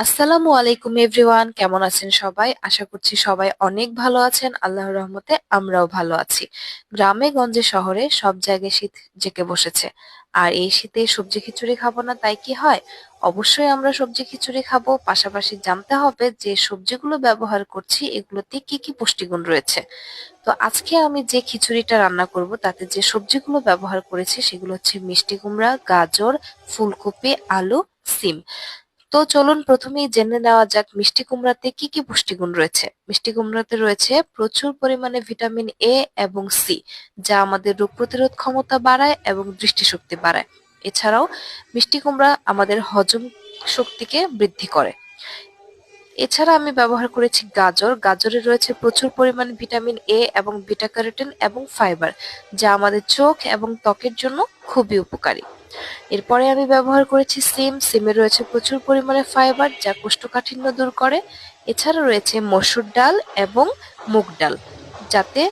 আসসালামু আলাইকুম এভরিওয়ান, কেমন আছেন সবাই? আশা করছি সবাই অনেক ভালো আছেন। আল্লাহর রহমতে আমরাও ভালো আছি। গ্রামে গঞ্জে শহরে সব জায়গায় শীত জেঁকে বসেছে। আর এই শীতে সবজি খিচুড়ি খাবো না তাই কি হয়? অবশ্যই আমরা সবজি খিচুড়ি খাবো, পাশাপাশি জানতে হবে যে সবজিগুলো ব্যবহার করছি এগুলোতে কি কি পুষ্টিগুণ রয়েছে। তো আজকে আমি যে খিচুড়িটা রান্না করব তাতে যে সবজিগুলো ব্যবহার করেছি সেগুলো হচ্ছে মিষ্টি কুমড়া, গাজর, ফুলকপি, আলু, সিম। তো চলুন প্রথমেই জেনে নেওয়া যাক মিষ্টি কুমড়াতে কি কি পুষ্টিগুণ রয়েছে। মিষ্টি কুমড়াতে রয়েছে প্রচুর পরিমাণে ভিটামিন এ এবং সি, যা আমাদের রোগ প্রতিরোধ ক্ষমতা বাড়ায় এবং দৃষ্টিশক্তি বাড়ায়। এছাড়াও মিষ্টি কুমড়া আমাদের হজম শক্তিকে বৃদ্ধি করে। এছাড়া আমি ব্যবহার করেছি গাজর। গাজরে রয়েছে প্রচুর পরিমাণে ভিটামিন এ এবং বিটা ক্যারোটিন এবং ফাইবার, যা আমাদের চোখ এবং ত্বকের জন্য খুবই উপকারী। এরপরে আমি ব্যবহার করেছি সিম। সিমে রয়েছে প্রচুর পরিমাণে ফাইবার, যা কোষ্ঠকাঠিন্য দূর করে। এছাড়া রয়েছে মসুর ডাল এবং মুগ ডাল, যাতে